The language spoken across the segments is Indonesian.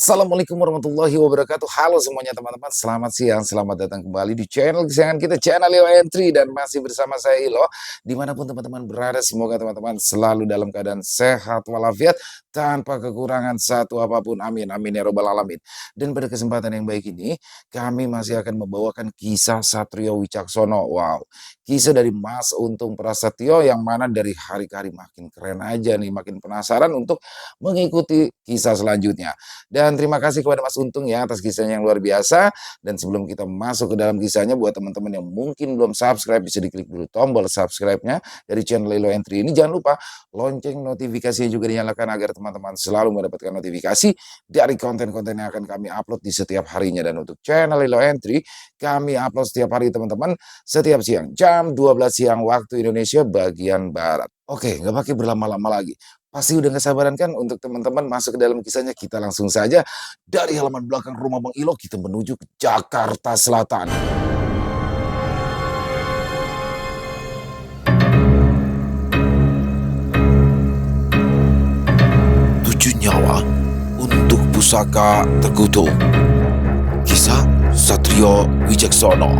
Assalamualaikum warahmatullahi wabarakatuh. Halo semuanya teman-teman, selamat siang, selamat datang kembali di channel kesayangan kita, channel Leo Entry, dan masih bersama saya Ilo. Dimanapun teman-teman berada, semoga teman-teman selalu dalam keadaan sehat walafiat, tanpa kekurangan satu apapun. Amin, amin ya robbal alamin. Dan pada kesempatan yang baik ini, kami masih akan membawakan kisah Satrio Wicaksono. Wow, kisah dari Mas Untung Prasetyo yang mana dari hari ke hari makin keren aja nih, makin penasaran untuk mengikuti kisah selanjutnya. Dan terima kasih kepada Mas Untung ya atas kisahnya yang luar biasa. Dan sebelum kita masuk ke dalam kisahnya, buat teman-teman yang mungkin belum subscribe, bisa diklik dulu tombol subscribe-nya dari channel Lilo Entry ini. Jangan lupa lonceng notifikasinya juga dinyalakan agar teman-teman selalu mendapatkan notifikasi dari konten-konten yang akan kami upload di setiap harinya. Dan untuk channel Lilo Entry, kami upload setiap hari teman-teman, setiap siang jam 12 siang waktu Indonesia bagian Barat. Oke, nggak pakai berlama-lama lagi. Pasti udah gak sabaran kan untuk teman-teman masuk ke dalam kisahnya. Kita langsung saja dari halaman belakang rumah Bang Ilo, kita menuju ke Jakarta Selatan. Tujuh nyawa untuk pusaka terkutuk. Kisah Satrio Wicaksono.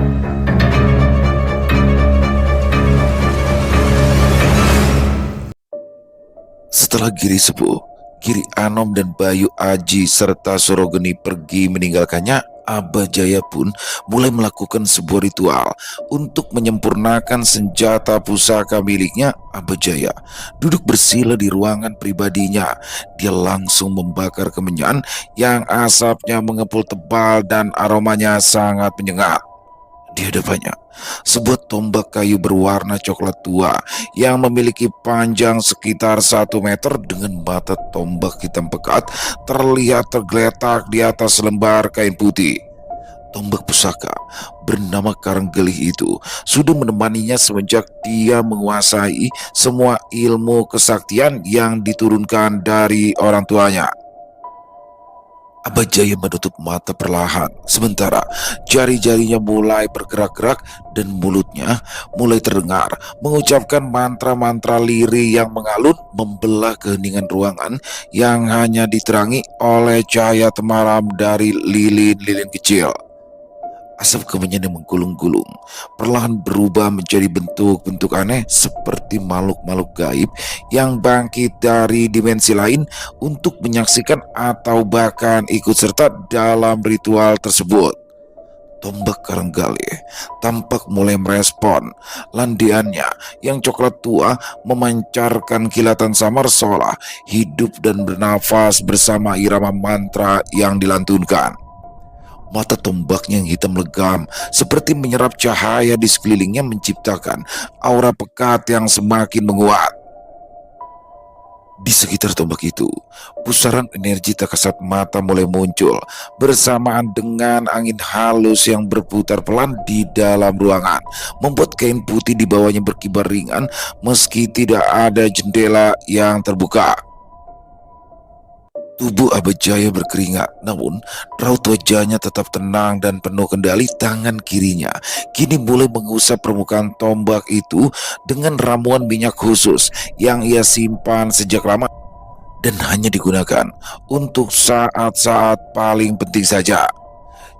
Setelah Giri Sepuh, Giri Anom dan Bayu Aji serta Sorogeni pergi meninggalkannya, Aba Jaya pun mulai melakukan sebuah ritual untuk menyempurnakan senjata pusaka miliknya. Aba Jaya duduk bersila di ruangan pribadinya. Dia langsung membakar kemenyan yang asapnya mengepul tebal dan aromanya sangat menyengat. Di hadapannya, sebuah tombak kayu berwarna coklat tua yang memiliki panjang sekitar 1 meter dengan mata tombak hitam pekat terlihat tergeletak di atas lembar kain putih. Tombak pusaka bernama Karanggelih itu sudah menemaninya semenjak dia menguasai semua ilmu kesaktian yang diturunkan dari orang tuanya. Aba Jaya menutup mata perlahan, sementara jari-jarinya mulai bergerak-gerak dan mulutnya mulai terdengar mengucapkan mantra-mantra lirih yang mengalun membelah keheningan ruangan yang hanya diterangi oleh cahaya temaram dari lilin-lilin kecil. Asap kemenyan yang menggulung-gulung perlahan berubah menjadi bentuk-bentuk aneh seperti makhluk-makhluk gaib yang bangkit dari dimensi lain untuk menyaksikan atau bahkan ikut serta dalam ritual tersebut. Tombak Karanggalih tampak mulai merespon. Landiannya yang coklat tua memancarkan kilatan samar seolah hidup dan bernafas bersama irama mantra yang dilantunkan. Mata tombaknya yang hitam legam seperti menyerap cahaya di sekelilingnya, menciptakan aura pekat yang semakin menguat. Di sekitar tombak itu, pusaran energi tak kasat mata mulai muncul bersamaan dengan angin halus yang berputar pelan di dalam ruangan, membuat kain putih di bawahnya berkibar ringan meski tidak ada jendela yang terbuka. Tubuh Aba Jaya berkeringat, namun raut wajahnya tetap tenang dan penuh kendali. Tangan kirinya kini mulai mengusap permukaan tombak itu dengan ramuan minyak khusus yang ia simpan sejak lama dan hanya digunakan untuk saat-saat paling penting saja.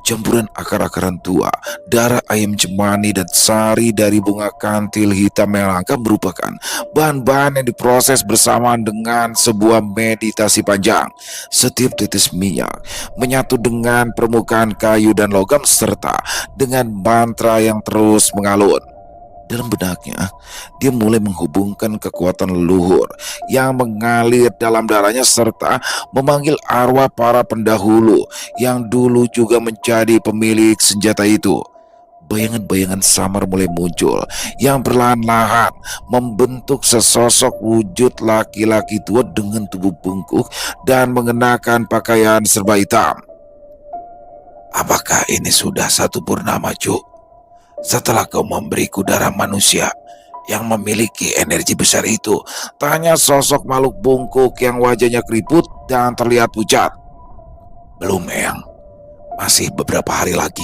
Campuran akar-akaran tua, darah ayam cemani, dan sari dari bunga kantil hitam yang langka merupakan bahan-bahan yang diproses bersamaan dengan sebuah meditasi panjang. Setiap tetes minyak menyatu dengan permukaan kayu dan logam serta dengan mantra yang terus mengalun. Dalam benaknya, dia mulai menghubungkan kekuatan leluhur yang mengalir dalam darahnya serta memanggil arwah para pendahulu yang dulu juga menjadi pemilik senjata itu. Bayangan-bayangan samar mulai muncul yang perlahan-lahan membentuk sesosok wujud laki-laki tua dengan tubuh bungkuk dan mengenakan pakaian serba hitam. Apakah ini sudah satu purnama, Cuk? Setelah kau memberiku darah manusia yang memiliki energi besar itu, tanya sosok makhluk bungkuk yang wajahnya keriput dan terlihat pucat. Belum, Eyang. Masih beberapa hari lagi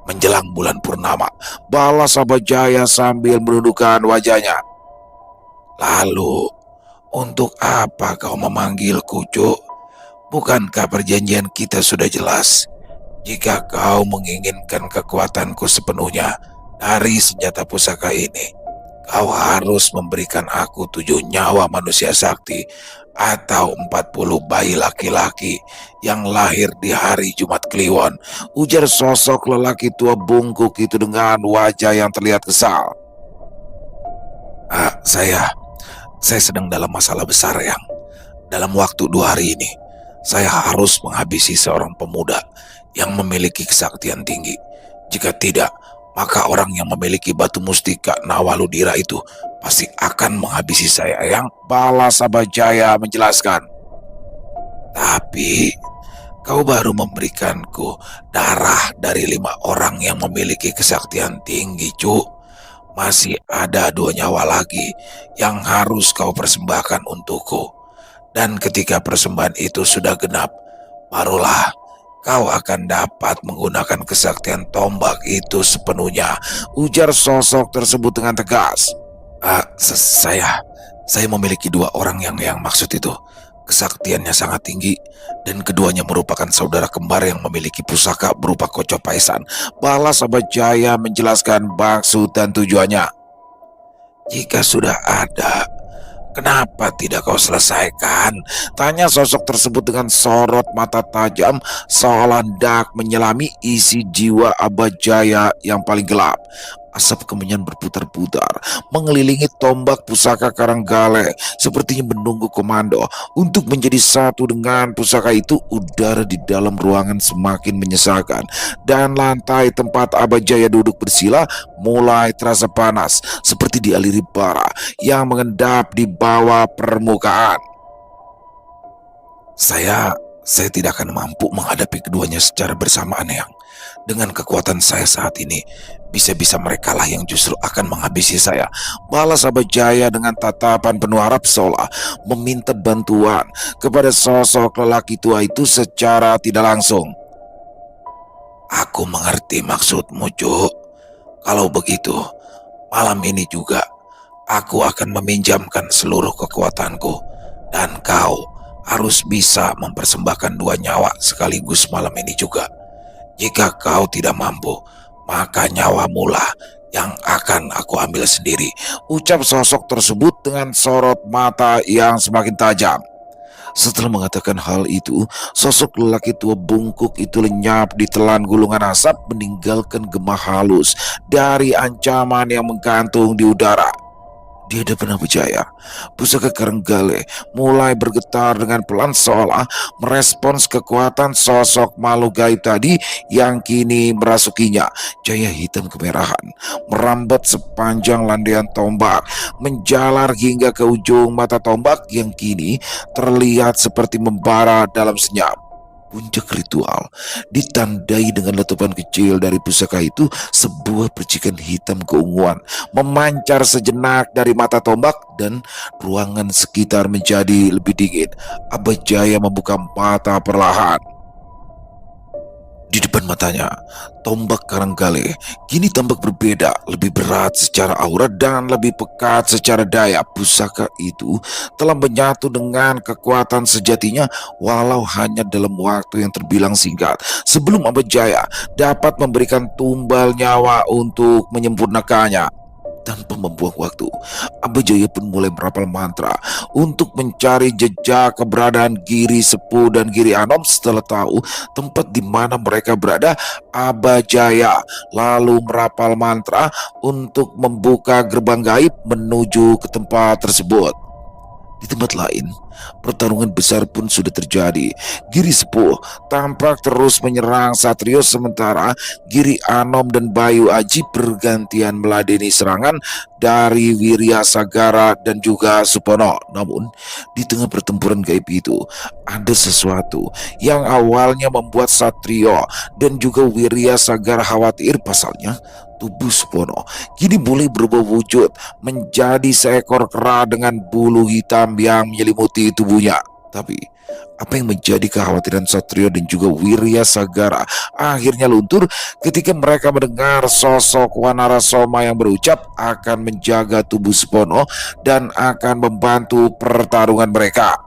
menjelang bulan purnama, balas Aba Jaya sambil menundukkan wajahnya. Lalu, untuk apa kau memanggilku, Cuk? Bukankah perjanjian kita sudah jelas? Jika kau menginginkan kekuatanku sepenuhnya dari senjata pusaka ini, kau harus memberikan aku 7 nyawa manusia sakti atau 40 bayi laki-laki yang lahir di hari Jumat Kliwon, ujar sosok lelaki tua bungkuk itu dengan wajah yang terlihat kesal. Saya sedang dalam masalah besar, Yang. Dalam waktu 2 hari ini, saya harus menghabisi seorang pemuda yang memiliki kesaktian tinggi. Jika tidak, maka orang yang memiliki batu mustika Nawaludira itu pasti akan menghabisi saya, Yang. Balas Abajaya menjelaskan. Tapi kau baru memberikanku darah dari 5 orang yang memiliki kesaktian tinggi, Cuk. Masih ada 2 nyawa lagi yang harus kau persembahkan untukku. Dan ketika persembahan itu sudah genap, barulah kau akan dapat menggunakan kesaktian tombak itu sepenuhnya, ujar sosok tersebut dengan tegas. Ah, saya memiliki 2 orang yang maksud itu. Kesaktiannya sangat tinggi dan keduanya merupakan saudara kembar yang memiliki pusaka berupa kocopaisan. Balas Abajaya menjelaskan maksud dan tujuannya. Jika sudah ada, kenapa tidak kau selesaikan? Tanya sosok tersebut dengan sorot mata tajam seolah hendak menyelami isi jiwa Abajaya yang paling gelap. Asap kemenyan berputar-putar mengelilingi tombak pusaka Karanggale, sepertinya menunggu komando untuk menjadi satu dengan pusaka itu. Udara di dalam ruangan semakin menyesakan dan lantai tempat Abajaya duduk bersila mulai terasa panas, seperti dialiri bara yang mengendap di bawah permukaan. Saya tidak akan mampu menghadapi keduanya secara bersamaan, Yang. Dengan kekuatan saya saat ini, bisa-bisa merekalah yang justru akan menghabisi saya. Balas Abajaya dengan tatapan penuh harap seolah meminta bantuan kepada sosok lelaki tua itu secara tidak langsung. Aku mengerti maksudmu, Cuk. Kalau begitu, malam ini juga aku akan meminjamkan seluruh kekuatanku dan kau harus bisa mempersembahkan 2 nyawa sekaligus malam ini juga. Jika kau tidak mampu, maka nyawamu lah yang akan aku ambil sendiri, ucap sosok tersebut dengan sorot mata yang semakin tajam. Setelah mengatakan hal itu, sosok lelaki tua bungkuk itu lenyap ditelan gulungan asap meninggalkan gema halus dari ancaman yang menggantung di udara. Di hadapan Abajaya, pusaka Karanggale mulai bergetar dengan pelan seolah merespons kekuatan sosok makhluk gaib tadi yang kini merasukinya. Cahaya hitam kemerahan merambat sepanjang landaian tombak, menjalar hingga ke ujung mata tombak yang kini terlihat seperti membara dalam senyap. Puncak ritual ditandai dengan letupan kecil dari pusaka itu. Sebuah percikan hitam keunguan memancar sejenak dari mata tombak dan ruangan sekitar menjadi lebih dingin. Abajaya membuka mata perlahan. Di depan matanya, tombak Karanggale kini tampak berbeda, lebih berat secara aura dan lebih pekat secara daya. Pusaka itu telah menyatu dengan kekuatan sejatinya walau hanya dalam waktu yang terbilang singkat. Sebelum Abajaya dapat memberikan tumbal nyawa untuk menyempurnakannya. Tanpa membuang waktu, Abajaya pun mulai merapal mantra untuk mencari jejak keberadaan Giri Sepuh dan Giri Anom. Setelah tahu tempat di mana mereka berada, Abajaya lalu merapal mantra untuk membuka gerbang gaib menuju ke tempat tersebut. Di tempat lain, pertarungan besar pun sudah terjadi. Giri Sepuh tampak terus menyerang Satrio, sementara Giri Anom dan Bayu Aji bergantian meladeni serangan dari Wirya Sagara dan juga Supono. Namun, di tengah pertempuran gaib itu, ada sesuatu yang awalnya membuat Satrio dan juga Wirya Sagara khawatir. Pasalnya, tubuh Supono kini boleh berubah wujud menjadi seekor kera dengan bulu hitam yang menyelimuti tubuhnya. Tapi apa yang menjadi kekhawatiran Satrio dan juga Wirya Sagara akhirnya luntur ketika mereka mendengar sosok Wanarasoma yang berucap akan menjaga tubuh Supono dan akan membantu pertarungan mereka.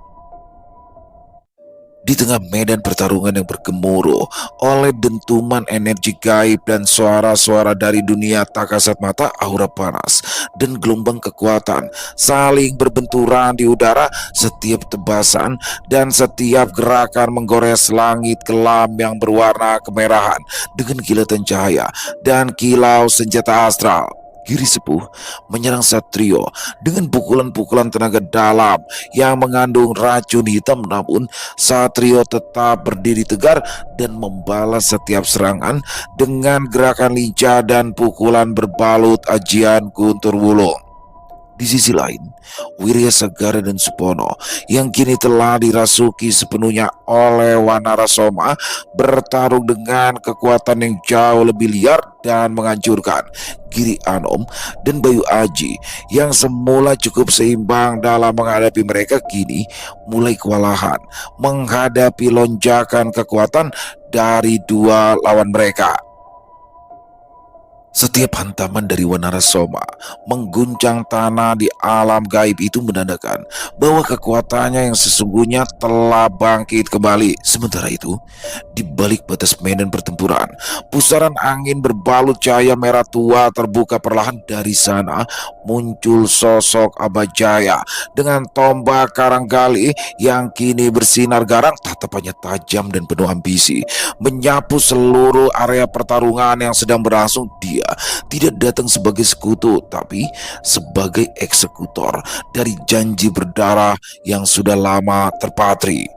Di tengah medan pertarungan yang bergemuruh oleh dentuman energi gaib dan suara-suara dari dunia tak kasat mata, aura panas dan gelombang kekuatan saling berbenturan di udara. Setiap tebasan dan setiap gerakan menggores langit kelam yang berwarna kemerahan dengan kilatan cahaya dan kilau senjata astral. Giri Sepuh menyerang Satrio dengan pukulan-pukulan tenaga dalam yang mengandung racun hitam, namun Satrio tetap berdiri tegar dan membalas setiap serangan dengan gerakan lincah dan pukulan berbalut ajian Guntur Wulung. Di sisi lain, Wirya Sagara dan Supono yang kini telah dirasuki sepenuhnya oleh Wanarasoma bertarung dengan kekuatan yang jauh lebih liar dan menghancurkan. Giri Anom dan Bayu Aji yang semula cukup seimbang dalam menghadapi mereka kini mulai kewalahan menghadapi lonjakan kekuatan dari dua lawan mereka. Setiap hantaman dari Wanarasoma mengguncang tanah di alam gaib itu menandakan bahwa kekuatannya yang sesungguhnya telah bangkit kembali. Sementara itu, di balik batas medan pertempuran, pusaran angin berbalut cahaya merah tua terbuka perlahan. Dari sana muncul sosok Abajaya dengan tombak Karanggali yang kini bersinar garang. Tatapannya tajam dan penuh ambisi, menyapu seluruh area pertarungan yang sedang berlangsung. Dia tidak datang sebagai sekutu, tapi sebagai eksekutor dari janji berdarah yang sudah lama terpatri.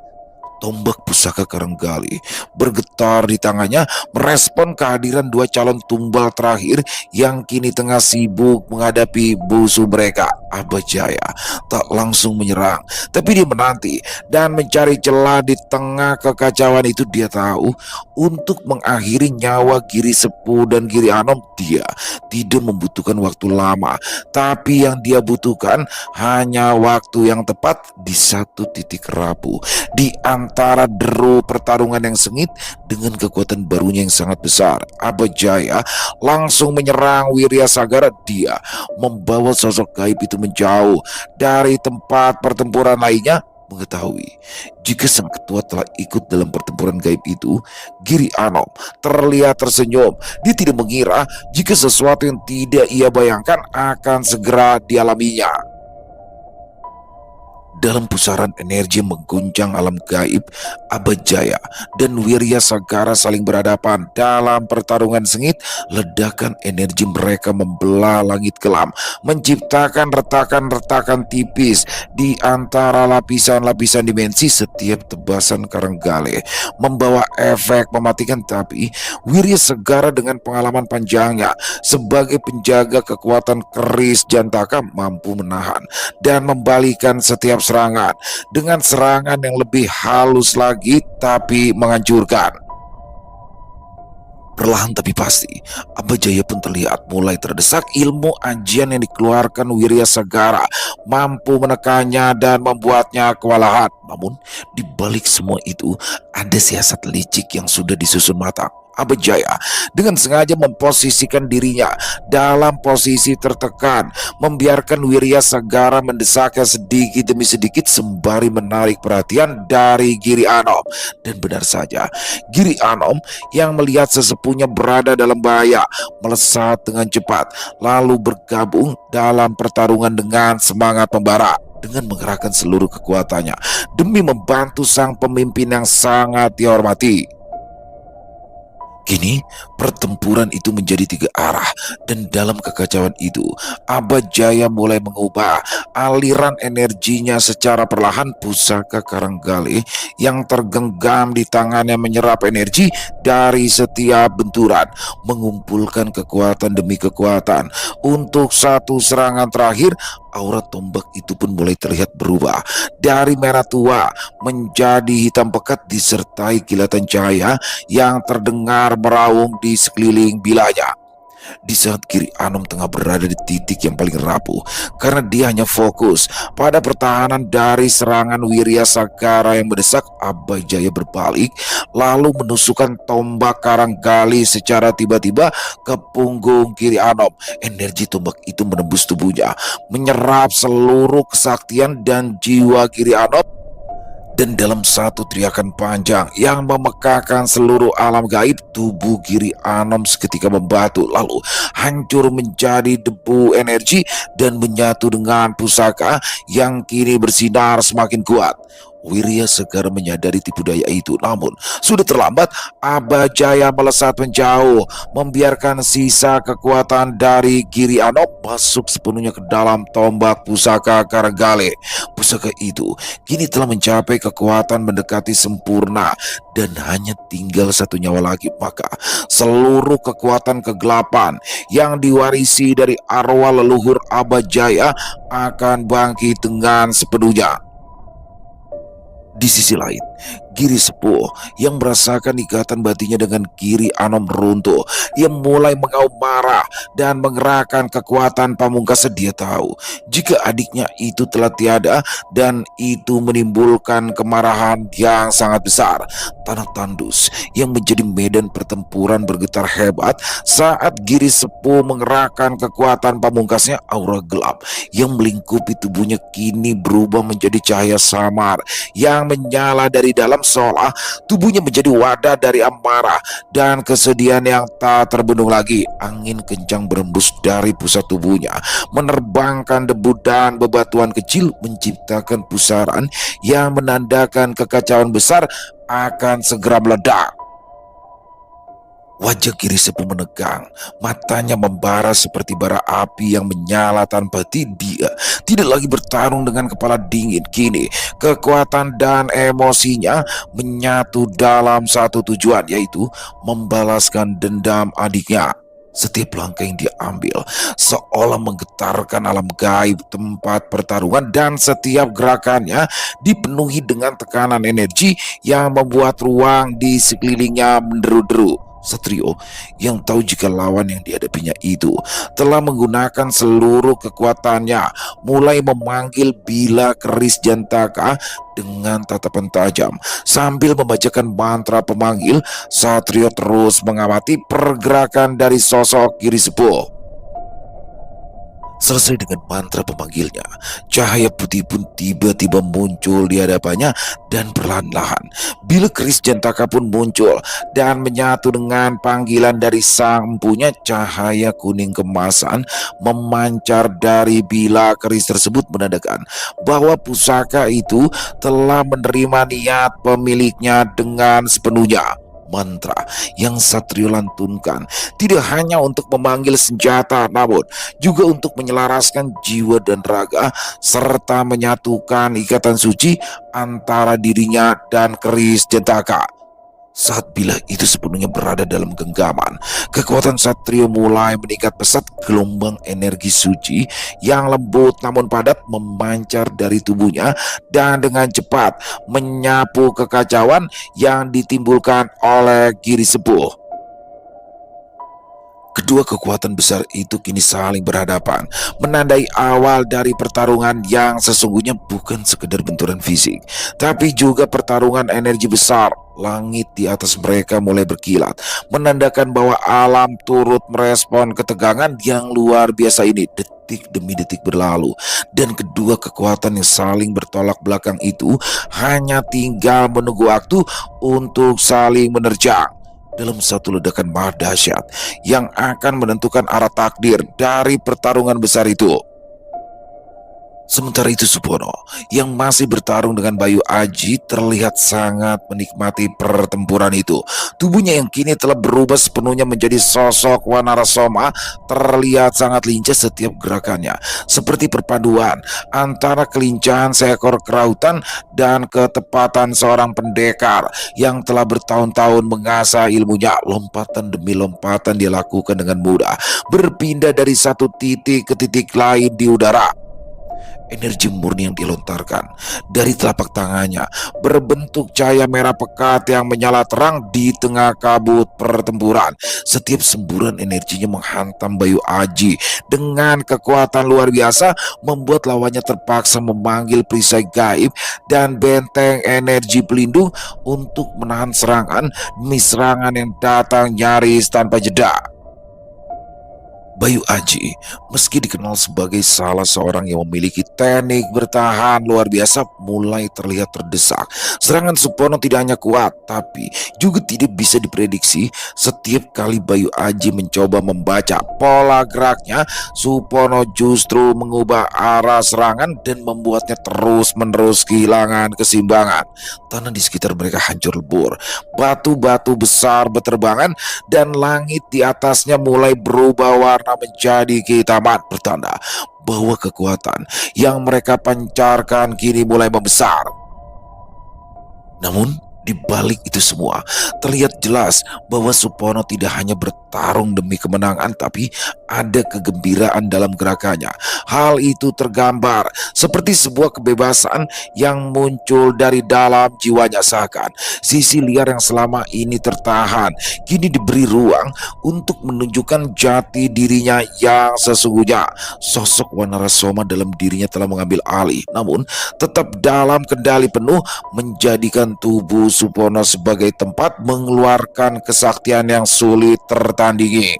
Tombak pusaka Karanggali bergetar di tangannya merespon kehadiran dua calon tumbal terakhir yang kini tengah sibuk menghadapi musuh mereka. Abajaya tak langsung menyerang, tapi dia menanti dan mencari celah di tengah kekacauan itu. Dia tahu untuk mengakhiri nyawa Giri Sepuh dan Giri Anom, dia tidak membutuhkan waktu lama, tapi yang dia butuhkan hanya waktu yang tepat di satu titik rapuh di antara deru pertarungan yang sengit. Dengan kekuatan barunya yang sangat besar, Abajaya langsung menyerang Wirya Sagara. Dia membawa sosok gaib itu menjauh dari tempat pertempuran lainnya. Mengetahui jika sang ketua telah ikut dalam pertempuran gaib itu, Giri Anom terlihat tersenyum. Dia tidak mengira jika sesuatu yang tidak ia bayangkan akan segera dialaminya. Dalam pusaran energi yang mengguncang alam gaib, Abajaya dan Wirya Sagara saling berhadapan dalam pertarungan sengit. Ledakan energi mereka membelah langit kelam, menciptakan retakan-retakan tipis di antara lapisan-lapisan dimensi. Setiap tebasan Karanggali membawa efek mematikan, tapi Wirya Sagara dengan pengalaman panjangnya sebagai penjaga kekuatan keris Jantaka mampu menahan dan membalikan setiap serangan dengan serangan yang lebih halus lagi tapi menghancurkan. Perlahan tapi pasti, Abajaya pun terlihat mulai terdesak. Ilmu ajian yang dikeluarkan Wirya Sagara mampu menekannya dan membuatnya kewalahan. Namun, di balik semua itu, ada siasat licik yang sudah disusun matang. Abajaya dengan sengaja memposisikan dirinya dalam posisi tertekan, membiarkan Wirya Sagara mendesaknya sedikit demi sedikit sembari menarik perhatian dari Giri Anom. Dan benar saja, Giri Anom yang melihat sesepuhnya berada dalam bahaya melesat dengan cepat, lalu bergabung dalam pertarungan dengan semangat membara. Dengan mengerahkan seluruh kekuatannya demi membantu sang pemimpin yang sangat dihormati. Kini pertempuran itu menjadi tiga arah, dan dalam kekacauan itu Abajaya mulai mengubah aliran energinya secara perlahan. Pusaka Karanggali yang tergenggam di tangannya menyerap energi dari setiap benturan, mengumpulkan kekuatan demi kekuatan untuk satu serangan terakhir. Aura tombak itu pun mulai terlihat berubah dari merah tua menjadi hitam pekat disertai kilatan cahaya yang terdengar meraung di sekeliling bilanya. Di saat Giri Anom tengah berada di titik yang paling rapuh karena dia hanya fokus pada pertahanan dari serangan Wirya Sagara yang mendesak, Abajaya berbalik lalu menusukkan tombak Karanggali secara tiba-tiba ke punggung Giri Anom. Energi tombak itu menembus tubuhnya, menyerap seluruh kesaktian dan jiwa Giri Anom. Dan dalam satu teriakan panjang yang memekakan seluruh alam gaib, tubuh Giri Anom seketika membatu lalu hancur menjadi debu energi dan menyatu dengan pusaka yang kini bersinar semakin kuat. Wirya Segar menyadari tipu daya itu, namun sudah terlambat. Abajaya melesat menjauh, membiarkan sisa kekuatan dari Giri Anom masuk sepenuhnya ke dalam tombak pusaka Karanggale. Pusaka itu kini telah mencapai kekuatan mendekati sempurna dan hanya tinggal satu nyawa lagi. Maka seluruh kekuatan kegelapan yang diwarisi dari arwah leluhur Abajaya akan bangkit dengan sepenuhnya. Di sisi lain, Giri Sepuh yang merasakan ikatan batinnya dengan Giri Anom runtuh. Ia mulai mengaum marah dan mengerahkan kekuatan pamungkas. Dia tahu jika adiknya itu telah tiada dan itu menimbulkan kemarahan yang sangat besar. Tanah tandus yang menjadi medan pertempuran bergetar hebat saat Giri Sepuh mengerahkan kekuatan pamungkasnya. Aura gelap yang melingkupi tubuhnya kini berubah menjadi cahaya samar yang menyala dari dalam, seolah tubuhnya menjadi wadah dari amarah dan kesedihan yang tak terbendung lagi. Angin kencang berembus dari pusat tubuhnya, menerbangkan debu dan bebatuan kecil, menciptakan pusaran yang menandakan kekacauan besar akan segera meledak. Wajah Giri Sepuh menegang, matanya membara seperti bara api yang menyala tanpa henti. Dia tidak lagi bertarung dengan kepala dingin. Kini kekuatan dan emosinya menyatu dalam satu tujuan, yaitu membalaskan dendam adiknya. Setiap langkah yang dia ambil seolah menggetarkan alam gaib tempat pertarungan, dan setiap gerakannya dipenuhi dengan tekanan energi yang membuat ruang di sekelilingnya menderu-deru. Satrio yang tahu jika lawan yang dihadapinya itu telah menggunakan seluruh kekuatannya, mulai memanggil Bila Keris Jantaka dengan tatapan tajam. Sambil membacakan mantra pemanggil, Satrio terus mengamati pergerakan dari sosok Giri Sepuh. Selesai dengan mantra pemanggilnya, cahaya putih pun tiba-tiba muncul di hadapannya dan perlahan-lahan Bila Keris Jantaka pun muncul dan menyatu dengan panggilan dari sang empunya. Cahaya kuning kemasan memancar dari Bila Keris tersebut menandakan bahwa pusaka itu telah menerima niat pemiliknya dengan sepenuhnya. Mantra yang Satrio lantunkan tidak hanya untuk memanggil senjata, namun juga untuk menyelaraskan jiwa dan raga, serta menyatukan ikatan suci antara dirinya dan Keris Jantaka. Saat Bila itu sepenuhnya berada dalam genggaman, kekuatan Satrio mulai meningkat pesat. Gelombang energi suci yang lembut namun padat memancar dari tubuhnya dan dengan cepat menyapu kekacauan yang ditimbulkan oleh Giri Sepuh. Kedua kekuatan besar itu kini saling berhadapan, menandai awal dari pertarungan yang sesungguhnya bukan sekedar benturan fisik, tapi juga pertarungan energi besar. Langit di atas mereka mulai berkilat, menandakan bahwa alam turut merespon ketegangan yang luar biasa ini. Detik demi detik berlalu, dan kedua kekuatan yang saling bertolak belakang itu hanya tinggal menunggu waktu untuk saling menerjang dalam satu ledakan dahsyat yang akan menentukan arah takdir dari pertarungan besar itu. Sementara itu Supono yang masih bertarung dengan Bayu Aji terlihat sangat menikmati pertempuran itu. Tubuhnya yang kini telah berubah sepenuhnya menjadi sosok Wanarasoma terlihat sangat lincah setiap gerakannya, seperti perpaduan antara kelincahan seekor kerautan dan ketepatan seorang pendekar yang telah bertahun-tahun mengasah ilmunya. Lompatan demi lompatan dia lakukan dengan mudah, berpindah dari satu titik ke titik lain di udara. Energi murni yang dilontarkan dari telapak tangannya berbentuk cahaya merah pekat yang menyala terang di tengah kabut pertempuran. Setiap semburan energinya menghantam Bayu Aji dengan kekuatan luar biasa, membuat lawannya terpaksa memanggil perisai gaib dan benteng energi pelindung untuk menahan serangan demi serangan yang datang nyaris tanpa jeda. Bayu Aji, meski dikenal sebagai salah seorang yang memiliki teknik bertahan luar biasa, mulai terlihat terdesak. Serangan Supono tidak hanya kuat, tapi juga tidak bisa diprediksi. Setiap kali Bayu Aji mencoba membaca pola geraknya, Supono justru mengubah arah serangan dan membuatnya terus-menerus kehilangan keseimbangan. Tanah di sekitar mereka hancur lebur, batu-batu besar berterbangan, dan langit di atasnya mulai berubah warna menjadi kehitaman, bertanda bahwa kekuatan yang mereka pancarkan kini mulai membesar. Namun, di balik itu semua, terlihat jelas bahwa Supono tidak hanya bertarung demi kemenangan, tapi ada kegembiraan dalam gerakannya. Hal itu tergambar seperti sebuah kebebasan yang muncul dari dalam jiwanya, seakan sisi liar yang selama ini tertahan kini diberi ruang untuk menunjukkan jati dirinya yang sesungguhnya. Sosok Wanarasoma dalam dirinya telah mengambil alih, namun tetap dalam kendali penuh, menjadikan tubuh Supono sebagai tempat mengeluarkan kesaktian yang sulit tertandingi.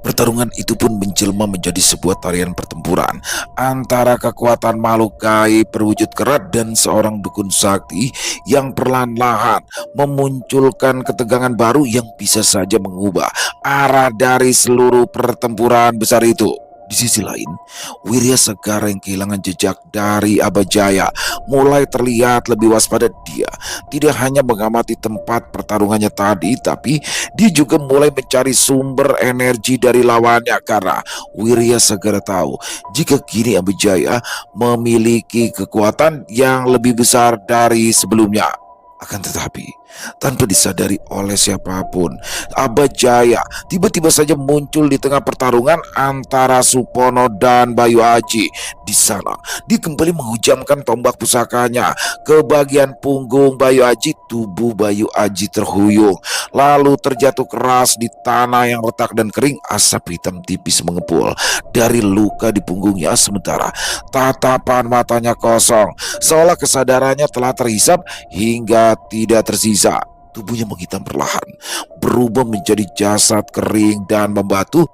Pertarungan itu pun menjelma menjadi sebuah tarian pertempuran antara kekuatan makhluk gaib berwujud kerat dan seorang dukun sakti yang perlahan-lahan memunculkan ketegangan baru yang bisa saja mengubah arah dari seluruh pertempuran besar itu. Di sisi lain, Wirya Segara yang kehilangan jejak dari Abajaya mulai terlihat lebih waspada. Dia tidak hanya mengamati tempat pertarungannya tadi, tapi dia juga mulai mencari sumber energi dari lawannya, karena Wirya Segara tahu jika kini Abajaya memiliki kekuatan yang lebih besar dari sebelumnya. Akan tetapi, tanpa disadari oleh siapapun, Abajaya tiba-tiba saja muncul di tengah pertarungan antara Supono dan Bayu Aji. Di sana, dia kembali menghujamkan tombak pusakanya ke bagian punggung Bayu Aji. Tubuh Bayu Aji terhuyung, lalu terjatuh keras di tanah yang retak dan kering. Asap hitam tipis mengepul dari luka di punggungnya, sementara tatapan matanya kosong, seolah kesadarannya telah terhisap hingga tidak tersisa. Tubuhnya menghitam perlahan, berubah menjadi jasad kering dan membatu.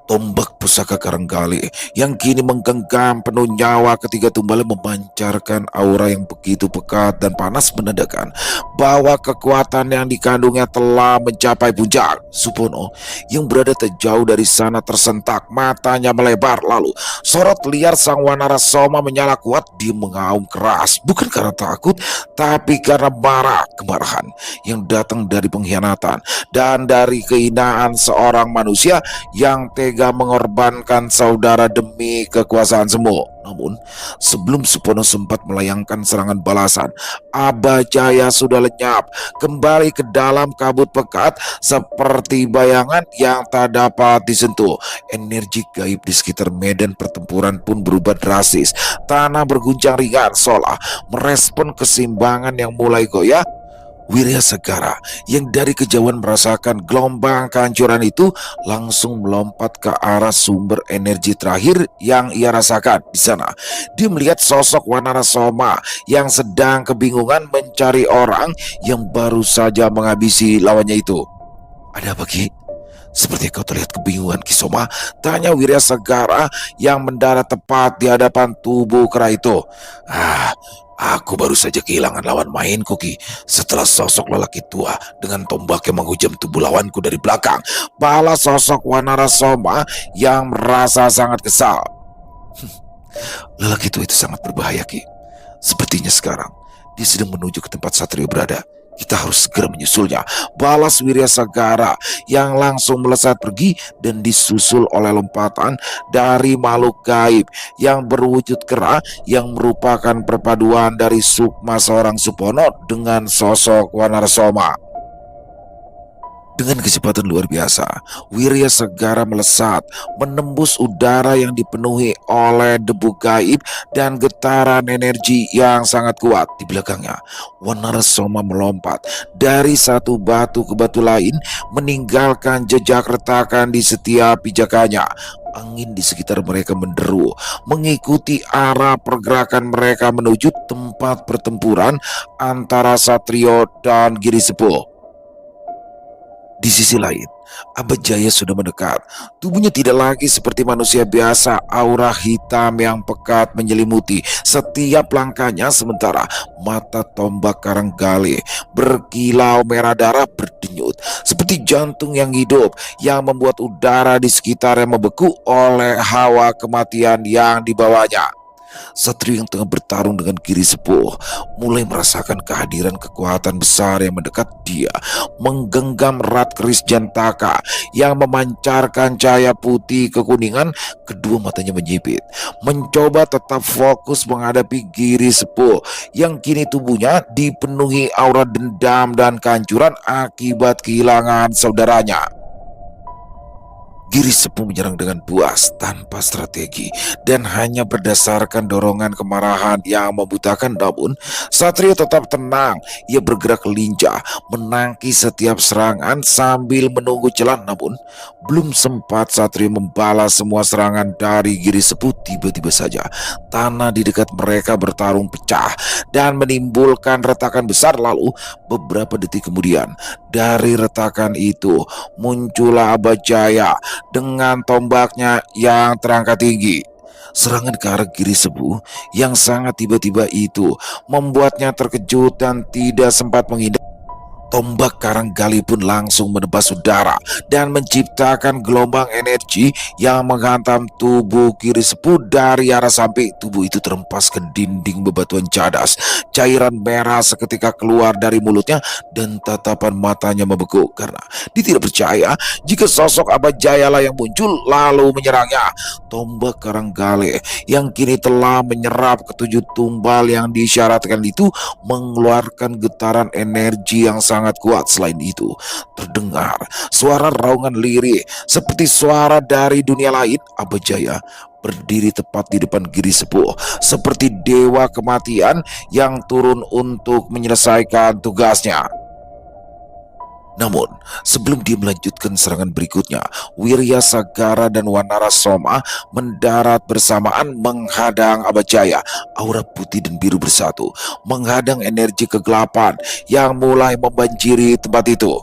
Tombak pusaka Karanggali yang kini menggenggam penuh nyawa ketiga tumbalnya memancarkan aura yang begitu pekat dan panas, menandakan bahwa kekuatan yang dikandungnya telah mencapai puncak. Supono yang berada tak jauh dari sana tersentak, matanya melebar, lalu sorot liar sang Wanarasoma menyala kuat. Dia mengaum keras, bukan karena takut, tapi karena marah. Kemarahan yang datang dari pengkhianatan dan dari kehinaan seorang manusia yang tega mengorbankan saudara demi kekuasaan semu. Namun, sebelum Supono sempat melayangkan serangan balasan, Abajaya sudah lenyap kembali ke dalam kabut pekat seperti bayangan yang tak dapat disentuh. Energi gaib di sekitar medan pertempuran pun berubah drastis. Tanah berguncang ringan, seolah merespon keseimbangan yang mulai goyah. Wirya Segara yang dari kejauhan merasakan gelombang kehancuran itu langsung melompat ke arah sumber energi terakhir yang ia rasakan. Di sana, dia melihat sosok Wanarasoma yang sedang kebingungan mencari orang yang baru saja menghabisi lawannya itu. "Ada apa, Ki? Seperti kau terlihat kebingungan, Kisoma," tanya Wirya Segara yang mendarat tepat di hadapan tubuh kera itu. Aku baru saja kehilangan lawan mainku, Ki, setelah sosok lelaki tua dengan tombak yang menghujam tubuh lawanku dari belakang," balas sosok Wanarasoma yang merasa sangat kesal. "Lelaki tua itu sangat berbahaya, Ki. Sepertinya sekarang dia sedang menuju ke tempat Satrio berada. Kita harus segera menyusulnya," balas Wirya Sagara yang langsung melesat pergi dan disusul oleh lompatan dari makhluk gaib yang berwujud kera, yang merupakan perpaduan dari sukma seorang Supono dengan sosok Wanarasoma. Dengan kecepatan luar biasa, Wirya Segara melesat, menembus udara yang dipenuhi oleh debu gaib dan getaran energi yang sangat kuat. Di belakangnya, Wanarasoma melompat dari satu batu ke batu lain, meninggalkan jejak retakan di setiap pijakannya. Angin di sekitar mereka menderu, mengikuti arah pergerakan mereka menuju tempat pertempuran antara Satrio dan Giri Sepuh. Di sisi lain, Abajaya sudah mendekat. Tubuhnya tidak lagi seperti manusia biasa, aura hitam yang pekat menyelimuti setiap langkahnya, sementara mata tombak Karanggali berkilau merah darah berdenyut seperti jantung yang hidup yang membuat udara di sekitarnya membeku oleh hawa kematian yang dibawanya. Satria yang tengah bertarung dengan Giri Sepuh mulai merasakan kehadiran kekuatan besar yang mendekat. Dia menggenggam erat keris Jantaka yang memancarkan cahaya putih kekuningan. Kedua matanya menyipit, mencoba tetap fokus menghadapi Giri Sepuh yang kini tubuhnya dipenuhi aura dendam dan kehancuran akibat kehilangan saudaranya. Giri Sepuh menyerang dengan buas tanpa strategi dan hanya berdasarkan dorongan kemarahan yang membutakan. Namun Satrio tetap tenang. Ia bergerak lincah, menangkis setiap serangan sambil menunggu celah. Namun belum sempat Satrio membalas semua serangan dari Giri Sepuh, tiba-tiba saja tanah di dekat mereka bertarung pecah dan menimbulkan retakan besar. Lalu beberapa detik kemudian dari retakan itu muncullah Abajaya dengan tombaknya yang terangkat tinggi. Serangan ke arah Giri Sepuh yang sangat tiba-tiba itu membuatnya terkejut dan tidak sempat menghindar. Tombak Karanggali pun langsung menebas udara dan menciptakan gelombang energi yang menghantam tubuh Giri Sepuh dari arah samping. Tubuh itu terempas ke dinding bebatuan cadas. Cairan merah seketika keluar dari mulutnya dan tatapan matanya membeku karena dia tidak percaya jika sosok Abajaya lah yang muncul lalu menyerangnya. Tombak Karanggali yang kini telah menyerap ketujuh tumbal yang disyaratkan itu mengeluarkan getaran energi yang sangat kuat. Selain itu, terdengar suara raungan lirih seperti suara dari dunia lain. Abajaya berdiri tepat di depan Giri Sepuh seperti dewa kematian yang turun untuk menyelesaikan tugasnya. Namun, sebelum dia melanjutkan serangan berikutnya, Wirya Sagara dan Wanara Soma mendarat bersamaan menghadang Abajaya. Aura putih dan biru bersatu, menghadang energi kegelapan yang mulai membanjiri tempat itu.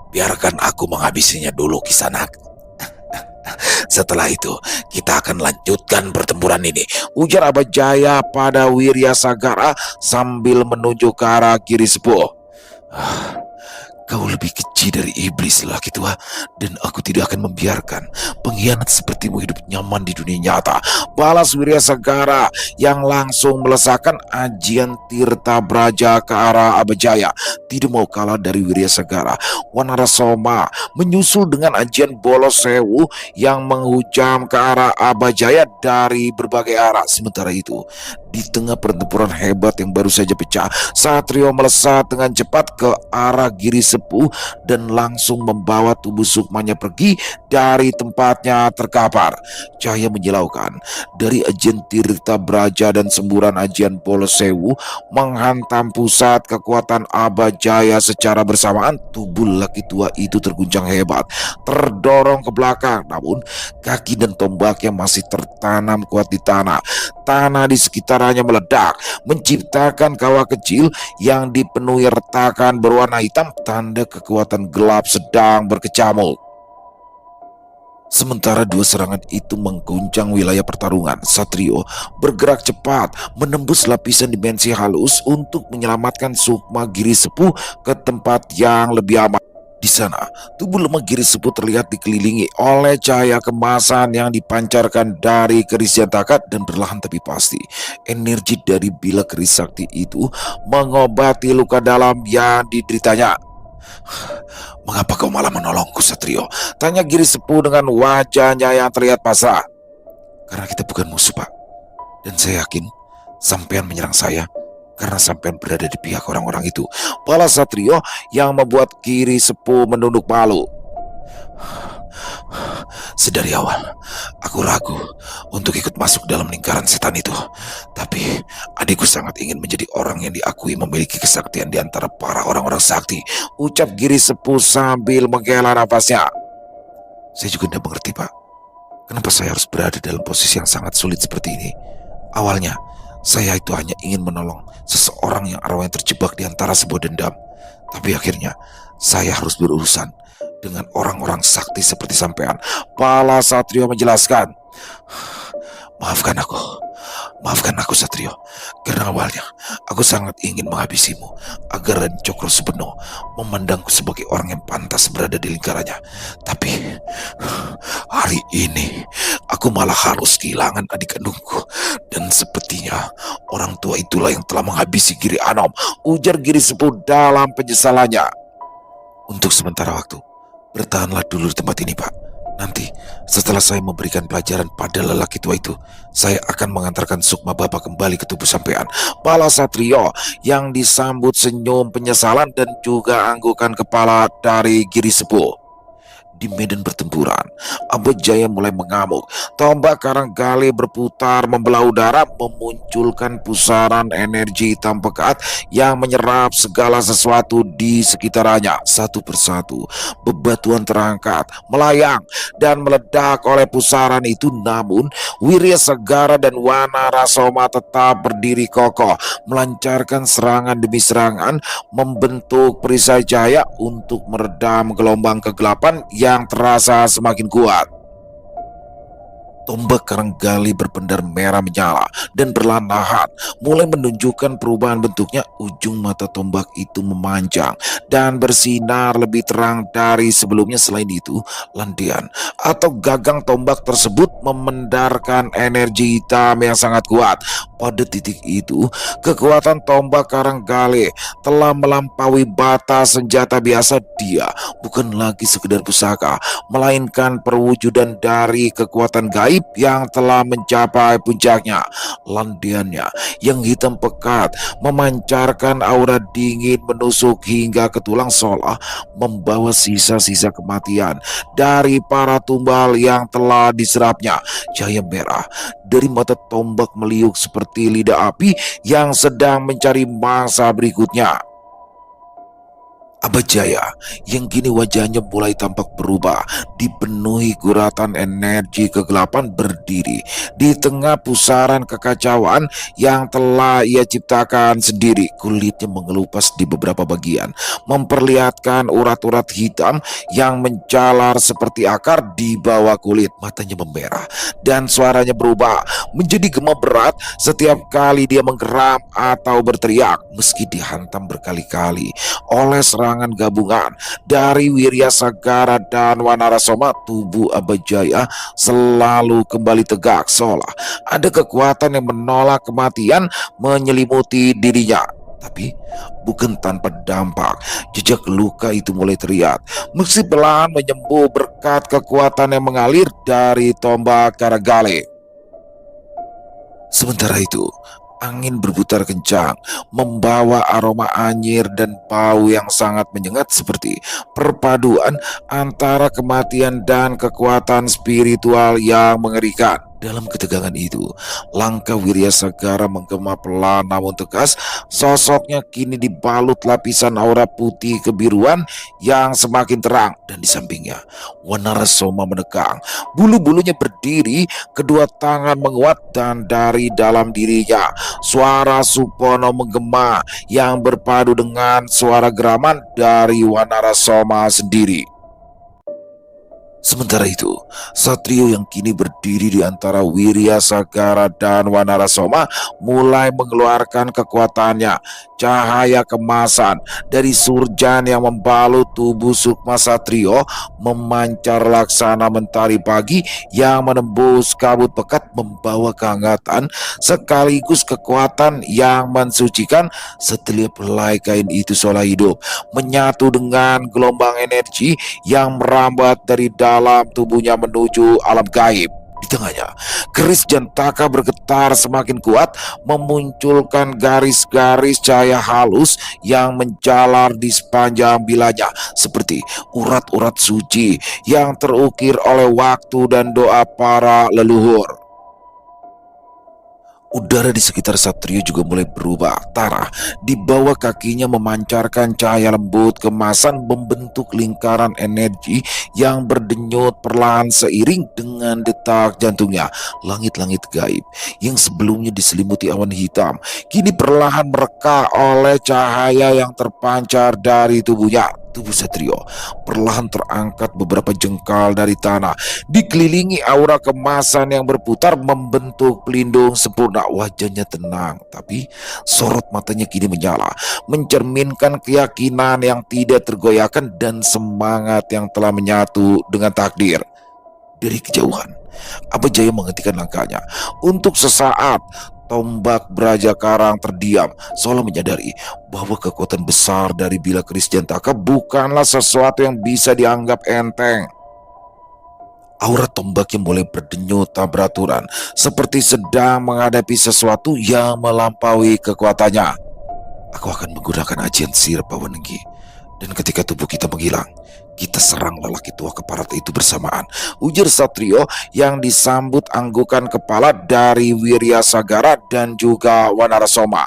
Biarkan aku menghabisinya dulu, Kisanak. Setelah itu, kita akan lanjutkan pertempuran ini, ujar Abajaya pada Wirya Sagara sambil menunjuk ke arah Giri Sepuh. Kau lebih kecil dari iblis, lelaki tua, dan aku tidak akan membiarkan pengkhianat sepertimu hidup nyaman di dunia nyata, balas Wirya Sagara yang langsung melesakkan ajian Tirta Braja ke arah Abajaya. Tidak mau kalah dari Wirya Sagara, Wanara Soma menyusul dengan ajian Bolos Sewu yang menghujam ke arah Abajaya dari berbagai arah. Sementara itu, di tengah pertempuran hebat yang baru saja pecah, Satrio melesat dengan cepat ke arah Giri Sepuh dan langsung membawa tubuh sukmanya pergi dari tempatnya terkapar. Cahaya menyilaukan dari ajian Tirta Braja dan semburan ajian Bolos Sewu menghantam pusat kekuatan Abajaya secara bersamaan. Tubuh lelaki tua itu terguncang hebat, terdorong ke belakang, namun kaki dan tombaknya masih tertanam kuat di tanah. Tanah di sekitarnya meledak, menciptakan kawah kecil yang dipenuhi retakan berwarna hitam, tanda kekuatan gelap sedang berkecamuk. Sementara dua serangan itu mengguncang wilayah pertarungan, Satrio bergerak cepat menembus lapisan dimensi halus untuk menyelamatkan sukma Giri Sepuh ke tempat yang lebih aman. Di sana, tubuh lemah Giri Sepuh terlihat dikelilingi oleh cahaya kemasan yang dipancarkan dari keris Jantaka, dan perlahan tapi pasti energi dari bila keris sakti itu mengobati luka dalam yang dideritanya. Mengapa kau malah menolongku, Satrio? Tanya Giri Sepuh dengan wajahnya yang terlihat pasrah. Karena kita bukan musuh, Pak. Dan saya yakin sampean menyerang saya karena sampean berada di pihak orang-orang itu, balas Satrio yang membuat Giri Sepuh menunduk malu. Sedari awal, aku ragu untuk ikut masuk dalam lingkaran setan itu. Tapi adikku sangat ingin menjadi orang yang diakui memiliki kesaktian di antara para orang-orang sakti, ucap Giri Sepuh sambil menghela nafasnya. Saya juga tidak mengerti, Pak. Kenapa saya harus berada dalam posisi yang sangat sulit seperti ini? Awalnya, saya itu hanya ingin menolong seseorang yang arwahnya terjebak di antara sebuah dendam. Tapi akhirnya, saya harus berurusan dengan orang-orang sakti seperti sampean. Pala Satrio menjelaskan, maafkan aku, maafkan aku Satrio, karena awalnya aku sangat ingin menghabisimu agar Raden Cokro Subeno memandangku sebagai orang yang pantas berada di lingkarannya. Tapi hari ini aku malah harus kehilangan adik kandungku, dan sepertinya orang tua itulah yang telah menghabisi Giri Anom, ujar Giri Sepuh dalam penyesalannya. Untuk sementara waktu, bertahanlah dulu di tempat ini, Pak. Nanti, setelah saya memberikan pelajaran pada lelaki tua itu, saya akan mengantarkan sukma Bapak kembali ke tubuh sampean. Pala Satrio yang disambut senyum penyesalan dan juga anggukan kepala dari Giri Sepuh. Di medan pertempuran, Abajaya mulai mengamuk. Tombak Karanggali berputar membelah udara, memunculkan pusaran energi hitam pekat yang menyerap segala sesuatu di sekitarnya. Satu persatu, bebatuan terangkat, melayang, dan meledak oleh pusaran itu. Namun, Wirya Sagara dan Wanarasoma tetap berdiri kokoh, melancarkan serangan demi serangan, membentuk perisai cahaya untuk meredam gelombang kegelapan yang terasa semakin kuat. Tombak Karanggali berpendar merah menyala dan perlahan-lahan mulai menunjukkan perubahan bentuknya. Ujung mata tombak itu memanjang dan bersinar lebih terang dari sebelumnya. Selain itu, landian atau gagang tombak tersebut memendarkan energi hitam yang sangat kuat. Pada titik itu, kekuatan tombak Karanggali telah melampaui batas senjata biasa. Dia bukan lagi sekedar pusaka, melainkan perwujudan dari kekuatan gaib yang telah mencapai puncaknya. Landiannya yang hitam pekat memancarkan aura dingin menusuk hingga ke tulang, seolah membawa sisa-sisa kematian dari para tumbal yang telah diserapnya. Cahaya merah dari mata tombak meliuk seperti lidah api yang sedang mencari mangsa berikutnya. Abajaya yang kini wajahnya mulai tampak berubah, dipenuhi guratan energi kegelapan, berdiri di tengah pusaran kekacauan yang telah ia ciptakan sendiri. Kulitnya mengelupas di beberapa bagian, memperlihatkan urat-urat hitam yang menjalar seperti akar di bawah kulit. Matanya memerah dan suaranya berubah menjadi gema berat setiap kali dia menggeram atau berteriak. Meski dihantam berkali-kali oleh serangan gabungan dari Wirya Sagara dan Wanarasoma, tubuh Abajaya selalu kembali tegak, seolah ada kekuatan yang menolak kematian menyelimuti dirinya. Tapi bukan tanpa dampak, jejak luka itu mulai terlihat, meski perlahan menyembuh berkat kekuatan yang mengalir dari tombak Karanggali. Sementara itu, angin berputar kencang, membawa aroma anyir dan bau yang sangat menyengat, seperti perpaduan antara kematian dan kekuatan spiritual yang mengerikan. Dalam ketegangan itu, langkah Wirya Sagara menggema pelan namun tegas. Sosoknya kini dibalut lapisan aura putih kebiruan yang semakin terang, dan di sampingnya Wanarasoma menekang. Bulu-bulunya berdiri, kedua tangan menguat, dan dari dalam dirinya suara Supono menggema yang berpadu dengan suara geraman dari Wanarasoma sendiri. Sementara itu, Satrio yang kini berdiri di antara Wirya Sagara dan Wanarasoma mulai mengeluarkan kekuatannya. Cahaya kemasan dari surjan yang membalut tubuh Sukma Satrio memancar laksana mentari pagi yang menembus kabut pekat, membawa kehangatan sekaligus kekuatan yang mensucikan. Setiap helai kain itu seolah hidup, menyatu dengan gelombang energi yang merambat dari dalam tubuhnya menuju alam gaib. Di tengahnya, keris Jantaka bergetar semakin kuat, memunculkan garis-garis cahaya halus yang menjalar di sepanjang bilanya, seperti urat-urat suci yang terukir oleh waktu dan doa para leluhur. Udara di sekitar Satrio juga mulai berubah. Tanah di bawah kakinya memancarkan cahaya lembut kemasan, membentuk lingkaran energi yang berdenyut perlahan seiring dengan detak jantungnya. Langit-langit gaib yang sebelumnya diselimuti awan hitam kini perlahan mereka oleh cahaya yang terpancar dari tubuhnya. Tubuh Satrio perlahan terangkat beberapa jengkal dari tanah, dikelilingi aura kemasan yang berputar membentuk pelindung sempurna. Wajahnya tenang, tapi sorot matanya kini menyala, mencerminkan keyakinan yang tidak tergoyahkan dan semangat yang telah menyatu dengan takdir. Dari kejauhan, Abajaya menghentikan langkahnya. Untuk sesaat, tombak Braja Karang terdiam, seolah menyadari bahwa kekuatan besar dari Bila Keris Jantaka bukanlah sesuatu yang bisa dianggap enteng. Aura tombaknya mulai berdenyut tak beraturan, seperti sedang menghadapi sesuatu yang melampaui kekuatannya. Aku akan menggunakan ajian Sir Pawanenggi, dan ketika tubuh kita menghilang, kita serang lelaki tua keparat itu bersamaan, ujar Satrio yang disambut anggukan kepala dari Wirya Sagara dan juga Wanarasoma.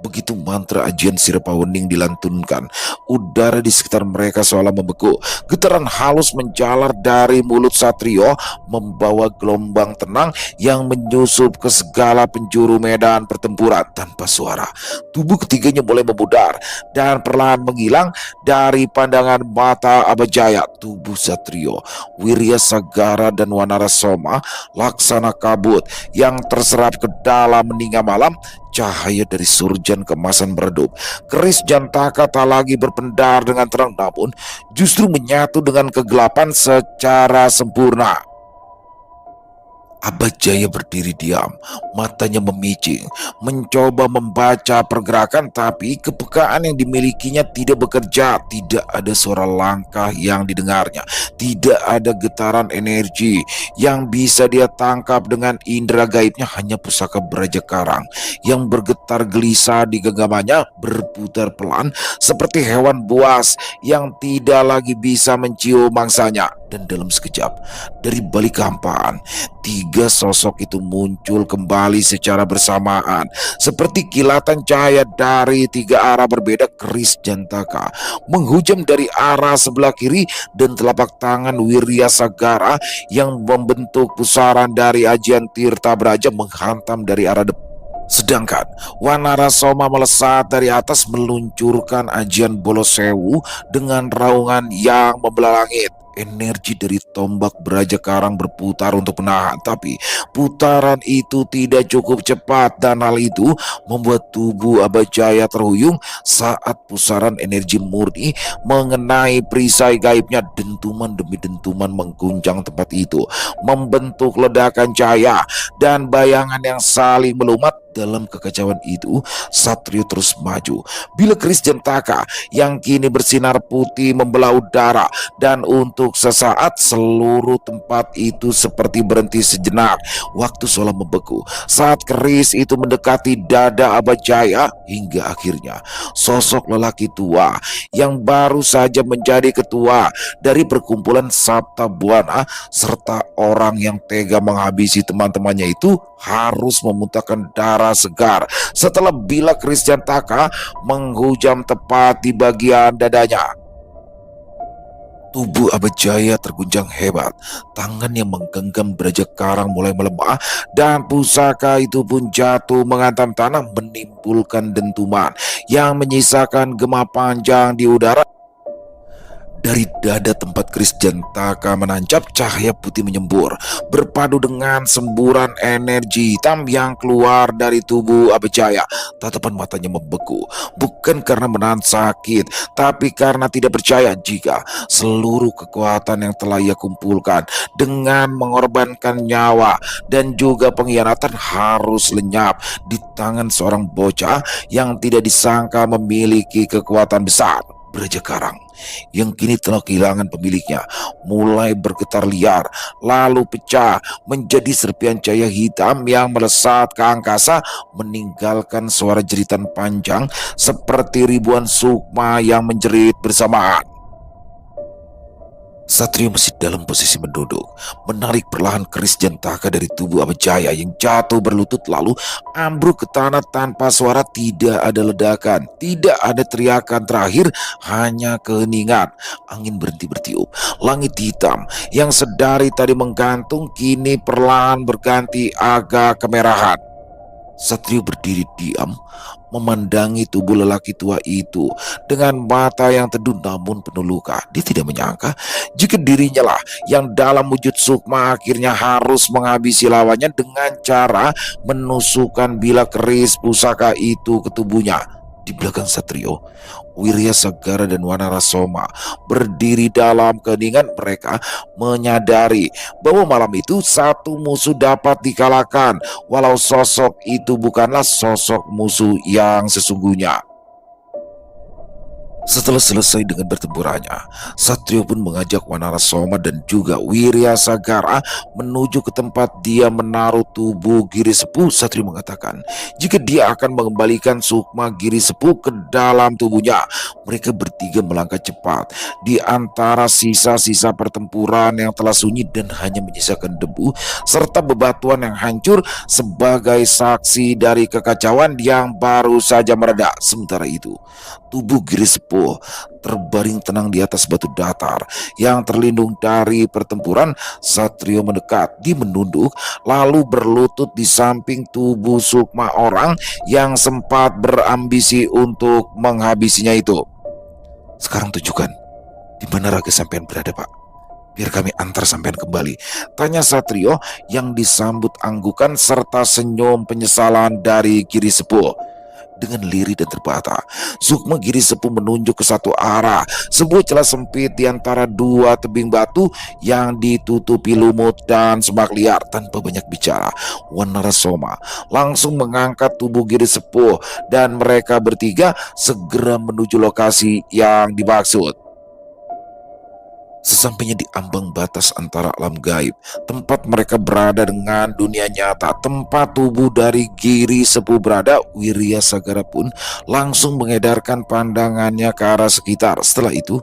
Begitu mantra ajian Sirapawening dilantunkan, udara di sekitar mereka seolah membeku. Getaran halus menjalar dari mulut Satrio, membawa gelombang tenang yang menyusup ke segala penjuru medan pertempuran. Tanpa suara, tubuh ketiganya mulai memudar dan perlahan menghilang dari pandangan mata Abajaya. Tubuh Satrio, Wirya Sagara dan Wanarasoma laksana kabut yang terserap ke dalam meninggal malam. Cahaya dari surjan kemasan meredup. Keris Jantaka tak lagi berpendar dengan terang, namun justru menyatu dengan kegelapan secara sempurna. Abajaya berdiri diam, matanya memicing, mencoba membaca pergerakan, tapi kepekaan yang dimilikinya tidak bekerja. Tidak ada suara langkah yang didengarnya, tidak ada getaran energi yang bisa dia tangkap dengan indera gaibnya. Hanya pusaka Braja Karang yang bergetar gelisah di genggamannya, berputar pelan seperti hewan buas yang tidak lagi bisa mencium mangsanya. Dan dalam sekejap, dari balik kehampaan, tiga sosok itu muncul kembali secara bersamaan, seperti kilatan cahaya dari tiga arah berbeda. Keris Jantaka menghujam dari arah sebelah kiri, dan telapak tangan Wirya Sagara yang membentuk pusaran dari ajian Tirta Braja menghantam dari arah depan. Sedangkan Wanarasoma melesat dari atas, meluncurkan ajian Bolosewu dengan raungan yang membelah langit. Energi dari tombak Braja Karang berputar untuk menahan, tapi putaran itu tidak cukup cepat, dan hal itu membuat tubuh Abajaya terhuyung saat pusaran energi murni mengenai perisai gaibnya. Dentuman demi dentuman mengguncang tempat itu, membentuk ledakan cahaya dan bayangan yang saling melumat. Dalam kekacauan itu, Satrio terus maju. Bila Keris Jantaka yang kini bersinar putih membelah udara, dan untuk sesaat seluruh tempat itu seperti berhenti sejenak. Waktu seolah membeku saat keris itu mendekati dada Abajaya, hingga akhirnya sosok lelaki tua yang baru saja menjadi ketua dari perkumpulan Sabta Buana serta orang yang tega menghabisi teman-temannya itu harus memuntahkan darah segar setelah Bila Keris Jantaka menghujam tepat di bagian dadanya. Tubuh Abajaya terguncang hebat, tangan yang menggenggam Braja Karang mulai melemah, dan pusaka itu pun jatuh menghantam tanah, menimbulkan dentuman yang menyisakan gema panjang di udara. Dari dada tempat Keris Jantaka menancap, cahaya putih menyembur, berpadu dengan semburan energi hitam yang keluar dari tubuh Abajaya. Tatapan matanya membeku, bukan karena menahan sakit, tapi karena tidak percaya jika seluruh kekuatan yang telah ia kumpulkan dengan mengorbankan nyawa dan juga pengkhianatan harus lenyap di tangan seorang bocah yang tidak disangka memiliki kekuatan besar. Braja Karang yang kini telah kehilangan pemiliknya mulai bergetar liar, lalu pecah menjadi serpian cahaya hitam yang melesat ke angkasa, meninggalkan suara jeritan panjang seperti ribuan sukma yang menjerit bersamaan. Satrio masih dalam posisi menduduk, menarik perlahan Keris Jantaka dari tubuh Abajaya yang jatuh berlutut lalu ambruk ke tanah tanpa suara. Tidak ada ledakan, tidak ada teriakan terakhir, hanya keheningan. Angin berhenti bertiup, langit hitam yang sedari tadi menggantung kini perlahan berganti agak kemerahan. Satrio berdiri diam, memandangi tubuh lelaki tua itu dengan mata yang teduh namun penuh luka. Dia tidak menyangka jika dirinya lah yang dalam wujud sukma akhirnya harus menghabisi lawannya dengan cara menusukkan bilah keris pusaka itu ke tubuhnya. Di belakang Satrio, Wirya Sagara dan Wanarasoma berdiri dalam keheningan. Mereka menyadari bahwa malam itu satu musuh dapat dikalahkan, walau sosok itu bukanlah sosok musuh yang sesungguhnya. Setelah selesai dengan bertempurannya, Satrio pun mengajak Wanarasoma dan juga Wirya Sagara menuju ke tempat dia menaruh tubuh Giri Sepuh. Satrio mengatakan jika dia akan mengembalikan sukma Giri Sepuh ke dalam tubuhnya. Mereka bertiga melangkah cepat di antara sisa-sisa pertempuran yang telah sunyi dan hanya menyisakan debu serta bebatuan yang hancur sebagai saksi dari kekacauan yang baru saja mereda. Sementara itu, tubuh Giri Sepuh terbaring tenang di atas batu datar yang terlindung dari pertempuran. Satrio mendekat, dia menunduk lalu berlutut di samping tubuh sukma orang yang sempat berambisi untuk menghabisinya itu. Sekarang tunjukkan di mana raga sampean berada, Pak. Biar kami antar sampean kembali, tanya Satrio yang disambut anggukan serta senyum penyesalan dari Giri Sepuh. Dengan lirih dan terbata, sukma Giri Sepuh menunjuk ke satu arah, sebuah celah sempit di antara dua tebing batu yang ditutupi lumut dan semak liar. Tanpa banyak bicara, Wanarasoma langsung mengangkat tubuh Giri Sepuh dan mereka bertiga segera menuju lokasi yang dimaksud. Sesampainya di ambang batas antara alam gaib, tempat mereka berada dengan dunia nyata, tempat tubuh dari Giri Sepuh berada, Wirya Sagara pun langsung mengedarkan pandangannya ke arah sekitar. Setelah itu,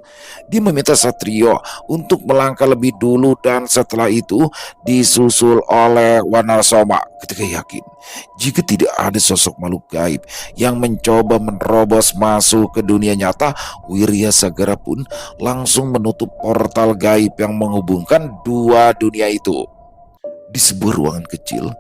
dia meminta Satrio untuk melangkah lebih dulu dan setelah itu disusul oleh Wanarasoma. Ketika yakin jika tidak ada sosok makhluk gaib yang mencoba menerobos masuk ke dunia nyata, Wirya Sagara pun langsung menutup portal gaib yang menghubungkan dua dunia itu. Di sebuah ruangan kecil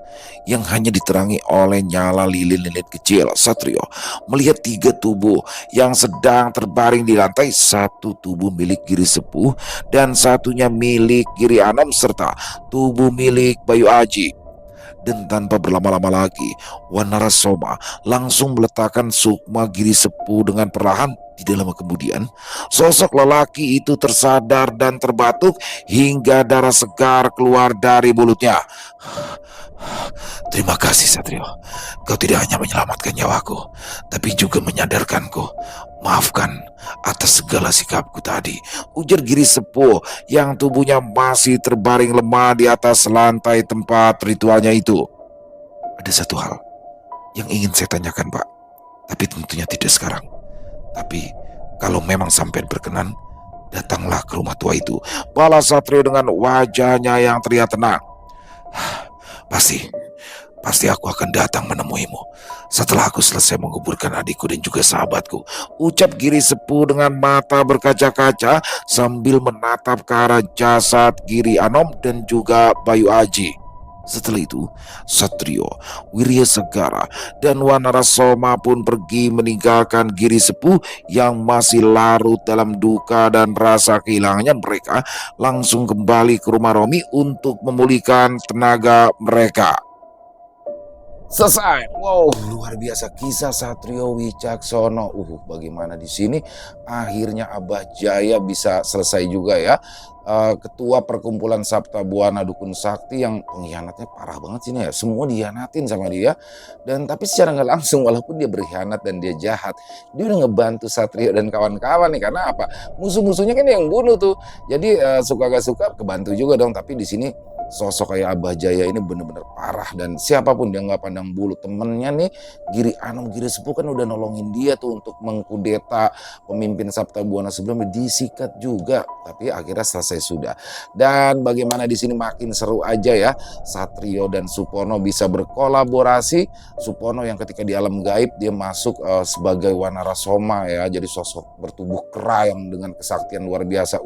yang hanya diterangi oleh nyala lilin-lilin kecil, Satrio melihat tiga tubuh yang sedang terbaring di lantai. Satu tubuh milik Giri Sepuh dan satunya milik Giri Anom serta tubuh milik Bayu Aji. Dan tanpa berlama-lama lagi, Wanarasoma langsung meletakkan sukma Giri Sepuh dengan perlahan. Tidak lama kemudian, sosok lelaki itu tersadar dan terbatuk hingga darah segar keluar dari mulutnya. Terima kasih Satrio, kau tidak hanya menyelamatkan nyawaku, tapi juga menyadarkanku. Maafkan atas segala sikapku tadi, ujar Giri Sepuh yang tubuhnya masih terbaring lemah di atas lantai tempat ritualnya itu. Ada satu hal yang ingin saya tanyakan, Pak, tapi tentunya tidak sekarang. Tapi kalau memang sampean berkenan, datanglah ke rumah tua itu, balas Satrio dengan wajahnya yang terlihat tenang. Pasti aku akan datang menemuimu setelah aku selesai menguburkan adikku dan juga sahabatku, ucap Giri Sepuh dengan mata berkaca-kaca sambil menatap ke arah jasad Giri Anom dan juga Bayu Aji. Setelah itu, Satrio, Wirya Sagara, dan Wanarasoma pun pergi meninggalkan Giri Sepuh yang masih larut dalam duka dan rasa kehilangannya. Mereka langsung kembali ke rumah Romi untuk memulihkan tenaga mereka. Selesai. Wow, luar biasa kisah Satrio Wicaksono. Bagaimana di sini akhirnya Abah Jaya bisa selesai juga ya. Ketua perkumpulan Sabta Buana Dukun Sakti yang pengkhianatnya parah banget sini ya. Semua dihianatin sama dia. Dan tapi secara nggak langsung walaupun dia berkhianat dan dia jahat, dia udah ngebantu Satrio dan kawan-kawan nih. Karena apa? Musuh-musuhnya kan yang bunuh tuh. Jadi suka gak suka kebantu juga dong. Tapi di sini sosok kayak Abah Jaya ini bener-bener parah dan siapapun dia nggak pandang bulu. Temennya nih Giri Anom, Giri Sepuh kan udah nolongin dia tuh untuk mengkudeta pemimpin Sabta Buana sebelumnya, disikat juga tapi akhirnya selesai sudah. Dan bagaimana di sini makin seru aja ya, Satrio dan Supono bisa berkolaborasi. Supono yang ketika di alam gaib dia masuk sebagai Wanarasoma ya, jadi sosok bertubuh kera yang dengan kesaktian luar biasa.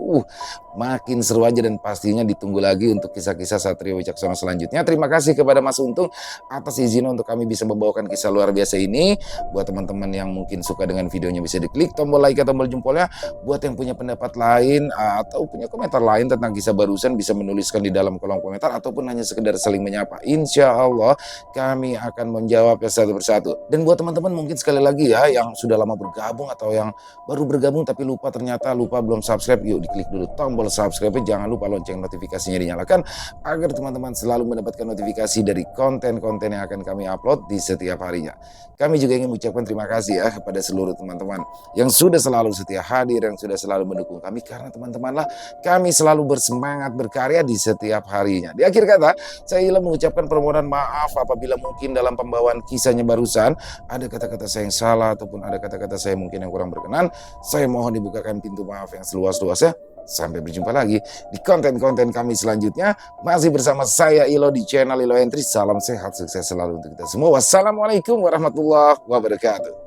Makin seru aja dan pastinya ditunggu lagi untuk kisah-kisah kisah Satrio Wicaksono selanjutnya. Terima kasih kepada Mas Untung atas izinnya untuk kami bisa membawakan kisah luar biasa ini. Buat teman-teman yang mungkin suka dengan videonya bisa diklik tombol like atau tombol jempolnya. Buat yang punya pendapat lain atau punya komentar lain tentang kisah barusan bisa menuliskan di dalam kolom komentar ataupun hanya sekedar saling menyapa. Insya Allah kami akan menjawabnya satu persatu. Dan buat teman-teman mungkin sekali lagi ya yang sudah lama bergabung atau yang baru bergabung tapi lupa belum subscribe, yuk diklik dulu tombol subscribe, jangan lupa lonceng notifikasinya dinyalakan agar teman-teman selalu mendapatkan notifikasi dari konten-konten yang akan kami upload di setiap harinya. Kami juga ingin mengucapkan terima kasih ya kepada seluruh teman-teman yang sudah selalu setia hadir, yang sudah selalu mendukung kami, karena teman-teman lah kami selalu bersemangat berkarya di setiap harinya. Di akhir kata, saya ingin mengucapkan permohonan maaf apabila mungkin dalam pembawaan kisahnya barusan ada kata-kata saya yang salah ataupun ada kata-kata saya mungkin yang kurang berkenan. Saya mohon dibukakan pintu maaf yang seluas-luasnya. Sampai berjumpa lagi di konten-konten kami selanjutnya. Masih bersama saya Ilo di channel Ilo Entry. Salam sehat, sukses selalu untuk kita semua. Wassalamualaikum warahmatullahi wabarakatuh.